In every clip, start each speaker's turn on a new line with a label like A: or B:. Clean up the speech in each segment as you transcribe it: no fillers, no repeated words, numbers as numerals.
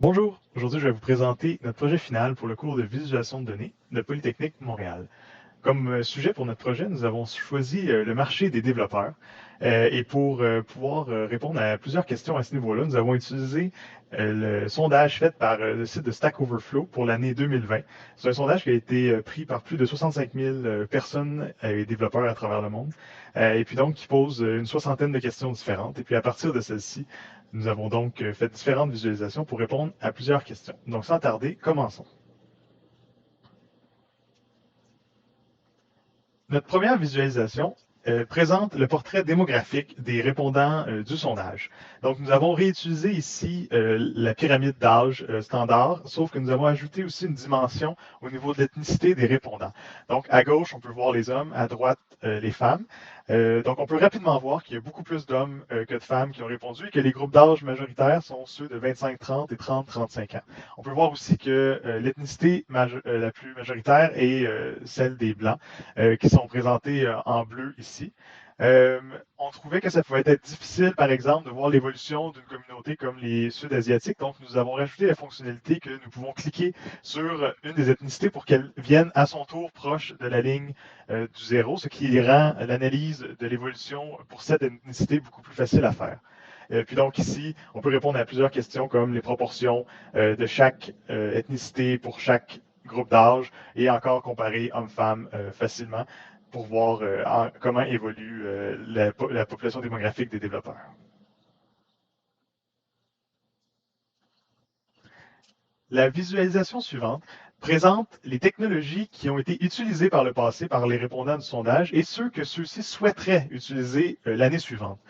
A: Bonjour, aujourd'hui je vais vous présenter notre projet final pour le cours de visualisation de données de Polytechnique Montréal. Comme sujet pour notre projet, nous avons choisi le marché des développeurs. Et pour pouvoir répondre à plusieurs questions à ce niveau-là, nous avons utilisé le sondage fait par le site de Stack Overflow pour l'année 2020. C'est un sondage qui a été pris par plus de 65 000 personnes et développeurs à travers le monde. Et puis donc, qui pose une soixantaine de questions différentes. Et puis à partir de celles-ci, nous avons donc fait différentes visualisations pour répondre à plusieurs questions. Donc sans tarder, commençons. Notre première visualisation présente le portrait démographique des répondants du sondage. Donc, nous avons réutilisé ici la pyramide d'âge standard, sauf que nous avons ajouté aussi une dimension au niveau de l'ethnicité des répondants. Donc, à gauche, on peut voir les hommes, à droite, les femmes. Donc, on peut rapidement voir qu'il y a beaucoup plus d'hommes que de femmes qui ont répondu et que les groupes d'âge majoritaires sont ceux de 25-30 et 30-35 ans. On peut voir aussi que l'ethnicité la plus majoritaire est celle des Blancs qui sont présentés en bleu ici. Euh, on trouvait que ça pouvait être difficile, par exemple, de voir l'évolution d'une communauté comme les Sud-Asiatiques. Donc, nous avons rajouté la fonctionnalité que nous pouvons cliquer sur une des ethnicités pour qu'elle vienne à son tour proche de la ligne du zéro, ce qui rend l'analyse de l'évolution pour cette ethnicité beaucoup plus facile à faire. Puis donc ici, on peut répondre à plusieurs questions comme les proportions de chaque ethnicité pour chaque groupe d'âge et encore comparer hommes-femmes facilement pour voir comment évolue la population démographique des développeurs. La visualisation suivante présente les technologies qui ont été utilisées par le passé par les répondants du sondage et ceux que ceux-ci souhaiteraient utiliser l'année suivante.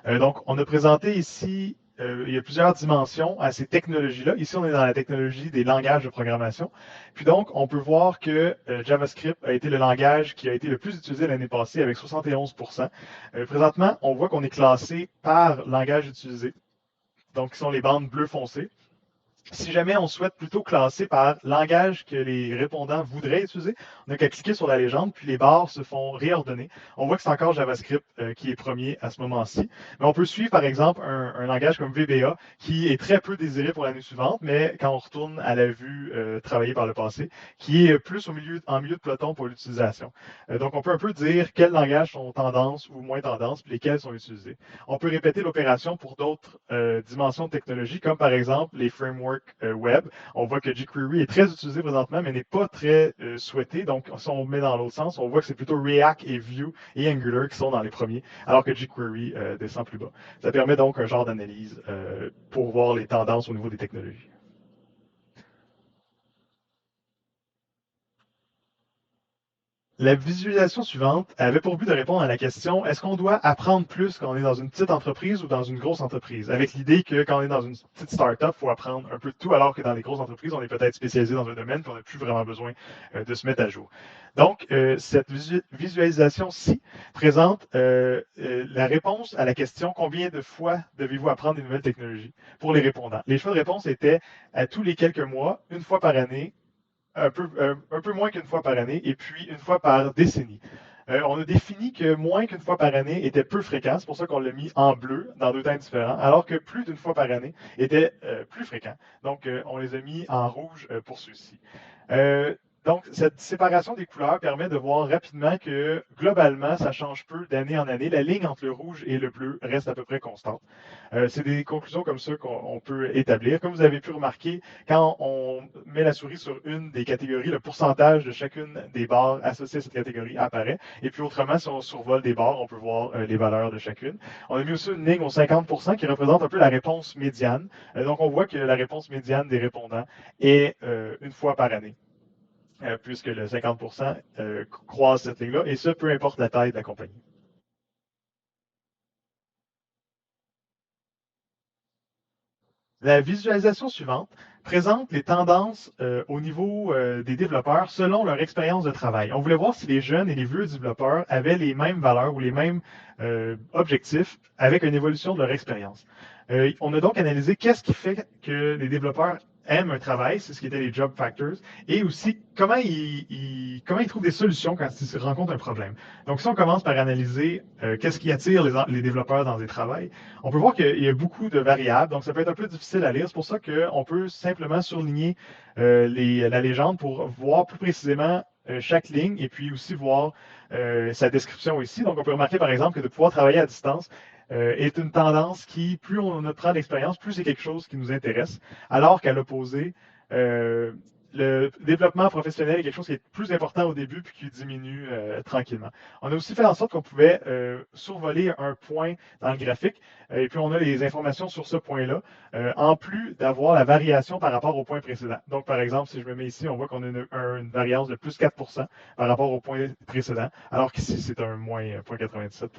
A: Donc, on a présenté ici, il y a plusieurs dimensions à ces technologies-là. Ici, on est dans la technologie des langages de programmation. Puis donc, on peut voir que JavaScript a été le langage qui a été le plus utilisé l'année passée avec 71 présentement, on voit qu'on est classé par langage utilisé, donc qui sont les bandes bleu foncé. Si jamais on souhaite plutôt classer par langage que les répondants voudraient utiliser, on n'a qu'à cliquer sur la légende, puis les barres se font réordonner. On voit que c'est encore JavaScript qui est premier à ce moment-ci. Mais on peut suivre, par exemple, un langage comme VBA, qui est très peu désiré pour l'année suivante, mais quand on retourne à la vue travaillée par le passé, qui est plus en milieu de peloton pour l'utilisation. Donc, on peut un peu dire quels langages sont tendance ou moins tendance, puis lesquels sont utilisés. On peut répéter l'opération pour d'autres dimensions de technologie, comme par exemple les frameworks web. On voit que jQuery est très utilisé présentement, mais n'est pas très souhaité. Donc, si on met dans l'autre sens, on voit que c'est plutôt React et Vue et Angular qui sont dans les premiers, alors que jQuery descend plus bas. Ça permet donc un genre d'analyse pour voir les tendances au niveau des technologies. La visualisation suivante avait pour but de répondre à la question est-ce qu'on doit apprendre plus quand on est dans une petite entreprise ou dans une grosse entreprise? Avec l'idée que quand on est dans une petite start-up, il faut apprendre un peu de tout, alors que dans les grosses entreprises, on est peut-être spécialisé dans un domaine et on n'a plus vraiment besoin de se mettre à jour. Donc, cette visualisation-ci présente la réponse à la question combien de fois devez-vous apprendre des nouvelles technologies pour les répondants. Les choix de réponse étaient à tous les quelques mois, une fois par année, un peu moins qu'une fois par année et puis une fois par décennie. On a défini que moins qu'une fois par année était peu fréquent, c'est pour ça qu'on l'a mis en bleu dans deux teintes différentes, alors que plus d'une fois par année était plus fréquent. Donc, on les a mis en rouge pour ceux-ci. Euh, donc, cette séparation des couleurs permet de voir rapidement que globalement, ça change peu d'année en année. La ligne entre le rouge et le bleu reste à peu près constante. C'est des conclusions comme ça qu'on peut établir. Comme vous avez pu remarquer, quand on met la souris sur une des catégories, le pourcentage de chacune des barres associées à cette catégorie apparaît. Et puis autrement, si on survole des barres, on peut voir les valeurs de chacune. On a mis aussi une ligne au 50% qui représente un peu la réponse médiane. Donc on voit que la réponse médiane des répondants est une fois par année. Puisque le 50% croise cette ligne-là, et ça, peu importe la taille de la compagnie. La visualisation suivante présente les tendances au niveau des développeurs selon leur expérience de travail. On voulait voir si les jeunes et les vieux développeurs avaient les mêmes valeurs ou les mêmes objectifs avec une évolution de leur expérience. On a donc analysé qu'est-ce qui fait que les développeurs aiment un travail, c'est ce qui était les job factors, et aussi comment ils trouvent des solutions quand ils se rencontrent un problème. Donc, si on commence par analyser qu'est-ce qui attire les développeurs dans des travails, on peut voir qu'il y a beaucoup de variables, donc ça peut être un peu difficile à lire. C'est pour ça qu'on peut simplement surligner la légende pour voir plus précisément chaque ligne et puis aussi voir sa description ici. Donc, on peut remarquer par exemple que de pouvoir travailler à distance est une tendance qui, plus on apprend d'expérience, plus c'est quelque chose qui nous intéresse, alors qu'à l'opposé, euh, le développement professionnel est quelque chose qui est plus important au début puis qui diminue tranquillement. On a aussi fait en sorte qu'on pouvait survoler un point dans le graphique et puis on a les informations sur ce point-là, en plus d'avoir la variation par rapport au point précédent. Donc, par exemple, si je me mets ici, on voit qu'on a une variance de plus 4% par rapport au point précédent, alors qu'ici, c'est un moins 0,97%.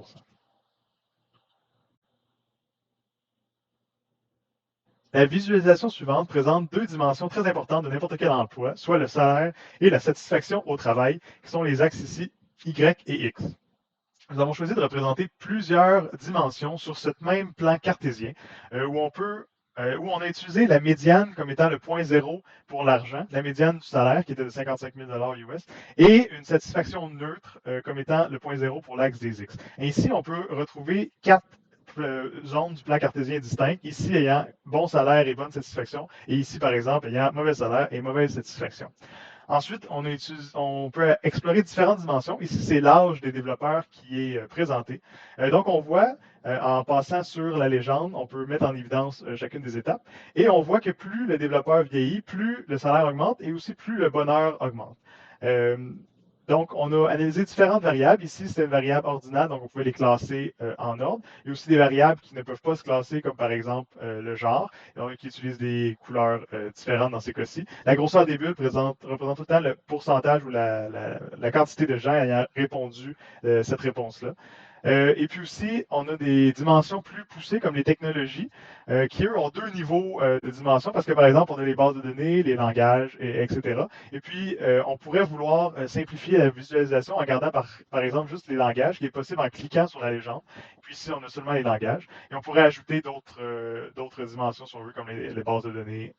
A: La visualisation suivante présente deux dimensions très importantes de n'importe quel emploi, soit le salaire et la satisfaction au travail, qui sont les axes ici Y et X. Nous avons choisi de représenter plusieurs dimensions sur ce même plan cartésien où on a utilisé la médiane comme étant le point zéro pour l'argent, la médiane du salaire qui était de 55 000 US, et une satisfaction neutre comme étant le point zéro pour l'axe des X. Ainsi, on peut retrouver quatre zones du plan cartésien distinctes, ici ayant bon salaire et bonne satisfaction, et ici, par exemple, ayant mauvais salaire et mauvaise satisfaction. Ensuite, on peut explorer différentes dimensions. Ici, c'est l'âge des développeurs qui est présenté. Donc, on voit, en passant sur la légende, on peut mettre en évidence chacune des étapes. Et on voit que plus le développeur vieillit, plus le salaire augmente et aussi plus le bonheur augmente. Euh, donc, on a analysé différentes variables. Ici, c'est une variable ordinale, donc on pouvait les classer en ordre. Il y a aussi des variables qui ne peuvent pas se classer, comme par exemple le genre, donc, qui utilisent des couleurs différentes dans ces cas-ci. La grosseur des bulles représente tout le temps le pourcentage ou la quantité de gens ayant répondu cette réponse-là. Et puis aussi, on a des dimensions plus poussées comme les technologies, qui eux ont deux niveaux de dimension parce que par exemple, on a les bases de données, les langages, etc. Et puis, on pourrait vouloir simplifier la visualisation en gardant par exemple juste les langages, qui est possible en cliquant sur la légende. Puis ici, on a seulement les langages. Et on pourrait ajouter d'autres dimensions si on veut, comme les bases de données,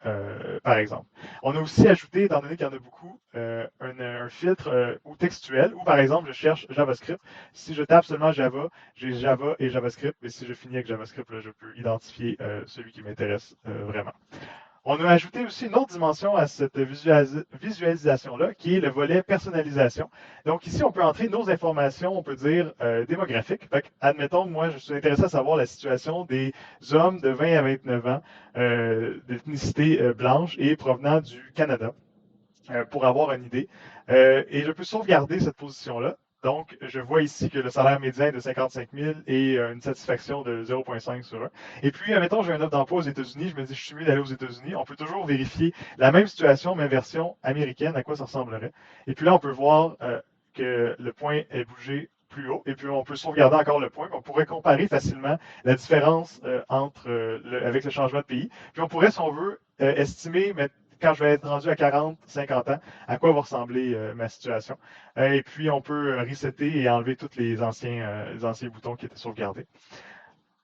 A: par exemple. On a aussi ajouté, étant donné qu'il y en a beaucoup, un filtre ou textuel, où par exemple, je cherche JavaScript. Si je tape seulement Java, j'ai Java et JavaScript, et si je finis avec JavaScript, là, je peux identifier celui qui m'intéresse vraiment. On a ajouté aussi une autre dimension à cette visualisation-là, qui est le volet personnalisation. Donc ici, on peut entrer nos informations, on peut dire démographiques. Fait que, admettons, moi, je suis intéressé à savoir la situation des hommes de 20 à 29 ans d'ethnicité blanche et provenant du Canada pour avoir une idée. Et je peux sauvegarder cette position-là. Donc, je vois ici que le salaire médian est de 55 000 et une satisfaction de 0,5 sur 1. Et puis, admettons, j'ai un offre d'emploi aux États-Unis, je me dis, je suis mieux d'aller aux États-Unis. On peut toujours vérifier la même situation, mais version américaine, à quoi ça ressemblerait. Et puis là, on peut voir que le point est bougé plus haut. Et puis, on peut sauvegarder encore le point. On pourrait comparer facilement la différence avec le changement de pays. Puis, on pourrait, si on veut, estimer, quand je vais être rendu à 40, 50 ans, à quoi va ressembler ma situation. Et puis, on peut resetter et enlever tous les anciens boutons qui étaient sauvegardés.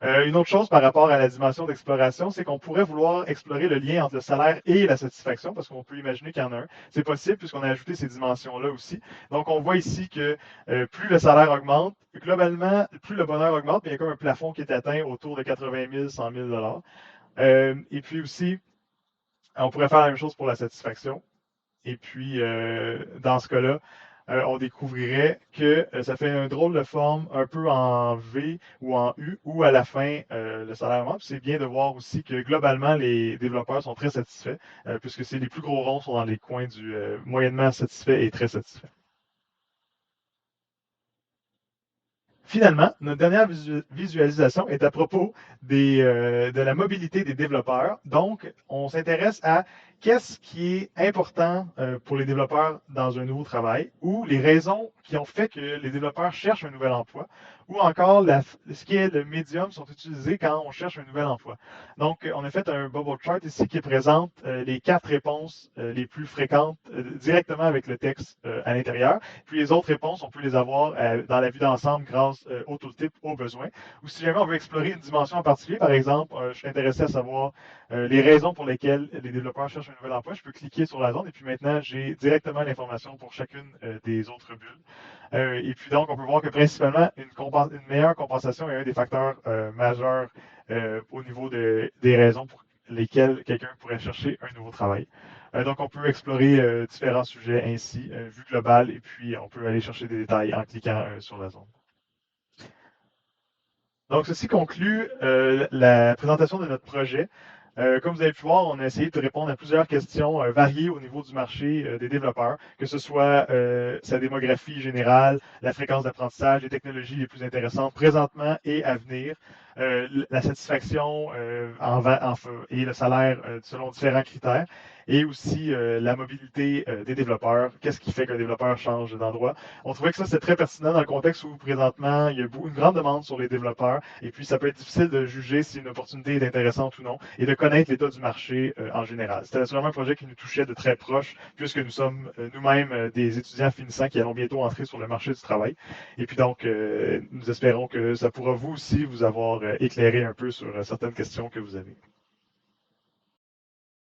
A: Une autre chose par rapport à la dimension d'exploration, c'est qu'on pourrait vouloir explorer le lien entre le salaire et la satisfaction, parce qu'on peut imaginer qu'il y en a un. C'est possible puisqu'on a ajouté ces dimensions-là aussi. Donc, on voit ici que plus le salaire augmente, globalement, plus le bonheur augmente, mais il y a comme un plafond qui est atteint autour de 80 000, 100 000 et puis aussi, on pourrait faire la même chose pour la satisfaction. Et puis, dans ce cas-là, on découvrirait que ça fait un drôle de forme un peu en V ou en U, ou à la fin, le salaire augmente. C'est bien de voir aussi que globalement, les développeurs sont très satisfaits, puisque les plus gros ronds sont dans les coins du moyennement satisfait et très satisfait. Finalement, notre dernière visualisation est à propos de la mobilité des développeurs. Donc, on s'intéresse à qu'est-ce qui est important pour les développeurs dans un nouveau travail ou les raisons qui ont fait que les développeurs cherchent un nouvel emploi ou encore ce qui est le médium sont utilisés quand on cherche un nouvel emploi. Donc, on a fait un bubble chart ici qui présente les 4 réponses les plus fréquentes directement avec le texte à l'intérieur. Puis les autres réponses, on peut les avoir dans la vue d'ensemble grâce au tooltip au besoin. Ou si jamais on veut explorer une dimension en particulier, par exemple, je suis intéressé à savoir les raisons pour lesquelles les développeurs cherchent cherche un nouvel emploi, je peux cliquer sur la zone et puis maintenant, j'ai directement l'information pour chacune des autres bulles. Et puis donc, on peut voir que principalement, une meilleure compensation est un des facteurs majeurs au niveau des raisons pour lesquelles quelqu'un pourrait chercher un nouveau travail. Donc, on peut explorer différents sujets ainsi, vue globale, et puis on peut aller chercher des détails en cliquant sur la zone. Donc, ceci conclut la présentation de notre projet. Comme vous avez pu voir, on a essayé de répondre à plusieurs questions variées au niveau du marché des développeurs, que ce soit sa démographie générale, la fréquence d'apprentissage, les technologies les plus intéressantes présentement et à venir, la satisfaction et le salaire selon différents critères, et aussi la mobilité des développeurs. Qu'est-ce qui fait qu'un développeur change d'endroit? On trouvait que ça, c'est très pertinent dans le contexte où présentement, il y a une grande demande sur les développeurs, et puis ça peut être difficile de juger si une opportunité est intéressante ou non, et de connaître l'état du marché en général. C'était vraiment un projet qui nous touchait de très proche, puisque nous sommes nous-mêmes des étudiants finissants qui allons bientôt entrer sur le marché du travail. Et puis donc, nous espérons que ça pourra vous aussi vous avoir éclairé un peu sur certaines questions que vous avez.